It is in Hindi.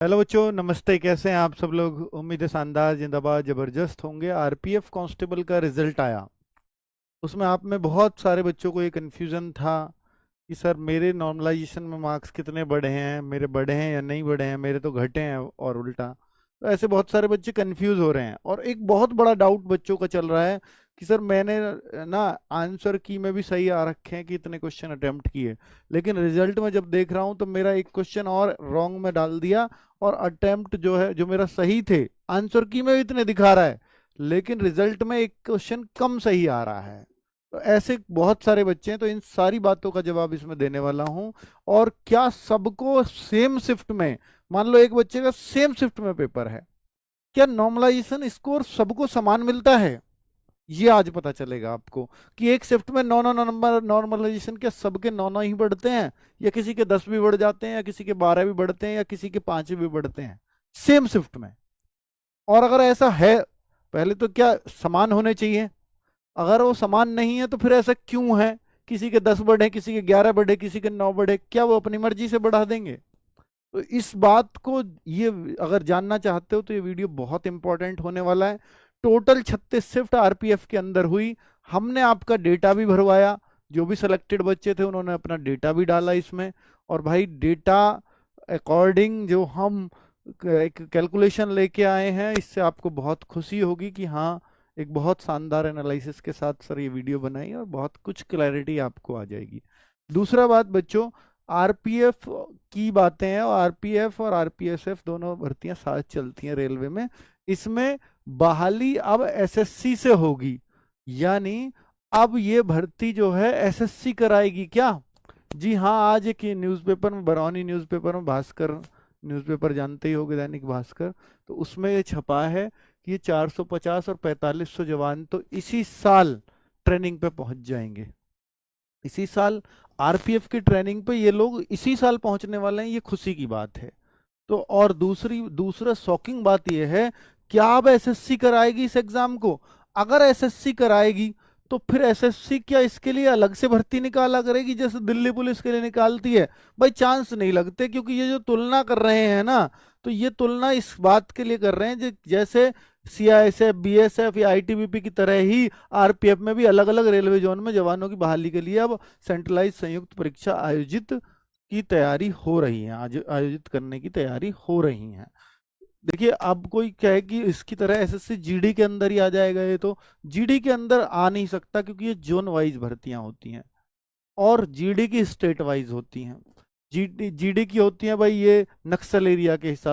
हेलो बच्चों, नमस्ते। कैसे हैं आप सब लोग? उम्मीद है शानदार, जिंदाबाद, जबरदस्त होंगे। आरपीएफ कांस्टेबल का रिजल्ट आया। उसमें आप में बहुत सारे बच्चों को ये कन्फ्यूज़न था कि सर मेरे नॉर्मलाइजेशन में मार्क्स कितने बढ़े हैं, मेरे बढ़े हैं या नहीं बढ़े हैं, मेरे तो घटे हैं और उल्टा। तो ऐसे बहुत सारे बच्चे कंफ्यूज हो रहे हैं। और एक बहुत बड़ा डाउट बच्चों का चल रहा है कि सर मैंने ना आंसर की में भी सही आ रखे हैं कि इतने क्वेश्चन अटेम्प्ट किए, लेकिन रिजल्ट में जब देख रहा हूँ तो मेरा एक क्वेश्चन और रॉन्ग में डाल दिया, और अटेम्प्ट जो है जो मेरा सही थे आंसर की में भी इतने दिखा रहा है, लेकिन रिजल्ट में एक क्वेश्चन कम सही आ रहा है। तो ऐसे बहुत सारे बच्चे हैं, तो इन सारी बातों का जवाब इसमें देने वाला हूं। और क्या सबको सेम शिफ्ट में, मान लो एक बच्चे का सेम शिफ्ट में पेपर है, क्या नॉर्मलाइजेशन स्कोर सबको समान मिलता है? ये आज पता चलेगा आपको कि एक शिफ्ट में नौ नौ नंबर नॉर्मलाइजेशन क्या सबके नौ नौ ही बढ़ते हैं, या किसी के 10 भी बढ़ जाते हैं, या किसी के 12 भी बढ़ते हैं, या किसी के 5 भी बढ़ते हैं सेम शिफ्ट में। और अगर ऐसा है, पहले तो क्या समान होने चाहिए? अगर वो समान नहीं है तो फिर ऐसा क्यों है? किसी के 10 बढ़े, किसी के 11 बढ़े, किसी के 9 बढ़े, क्या वो अपनी मर्जी से बढ़ा देंगे? तो इस बात को, ये अगर जानना चाहते हो तो ये वीडियो बहुत इंपॉर्टेंट होने वाला है। टोटल 36 शिफ्ट आरपीएफ के अंदर हुई। हमने आपका डेटा भी भरवाया, जो भी सिलेक्टेड बच्चे थे उन्होंने अपना डेटा भी डाला इसमें। और भाई डेटा अकॉर्डिंग जो हम एक कैलकुलेशन लेके आए हैं, इससे आपको बहुत खुशी होगी कि हाँ, एक बहुत शानदार एनालिसिस के साथ सर ये वीडियो बनाई और बहुत कुछ क्लैरिटी आपको आ जाएगी। दूसरा बात बच्चों, आरपीएफ की बातें हैं, और आरपीएफ और आरपीएसएफ दोनों भर्तियां साथ चलती हैं रेलवे में। इसमें बहाली अब एसएससी से होगी, यानी अब ये भर्ती जो है एसएससी कराएगी क्या? जी हाँ, आज एक न्यूज़पेपर में, बरौनी न्यूज़पेपर में, भास्कर न्यूज़पेपर जानते ही होगे, दैनिक भास्कर, तो उसमें ये छपा है कि ये 450 और 4500 जवान तो इसी साल ट्रेनिंग पे पहुंच जाएंगे। इसी साल आरपीएफ की ट्रेनिंग पे ये लोग इसी साल पहुंचने वाले हैं, ये खुशी की बात है। तो और दूसरा शॉकिंग बात यह है, क्या अब एसएससी कराएगी इस एग्जाम को? अगर एसएससी कराएगी तो फिर एसएससी क्या इसके लिए अलग से भर्ती निकाला करेगी जैसे दिल्ली पुलिस के लिए निकालती है? भाई चांस नहीं लगते, क्योंकि ये जो तुलना कर रहे हैं ना, तो ये तुलना इस बात के लिए कर रहे हैं जैसे सीआईएसएफ, बीएसएफ या आईटीबीपी की तरह ही आरपीएफ में भी अलग अलग रेलवे जोन में जवानों की बहाली के लिए अब सेंट्रलाइज संयुक्त परीक्षा आयोजित की तैयारी हो रही है, आज आयोजित करने की तैयारी हो रही है। देखिए, अब कोई कहे कि इसकी तरह एसएससी जीडी के अंदर ही आ जाएगा, ये तो जीडी के अंदर आ नहीं सकता, क्योंकि ये जोन वाइज भर्तियां होती हैं और जीडी की स्टेट वाइज होती हैं। जीडी जीडी की होती हैं भाई ये नक्सल एरिया के हिसाब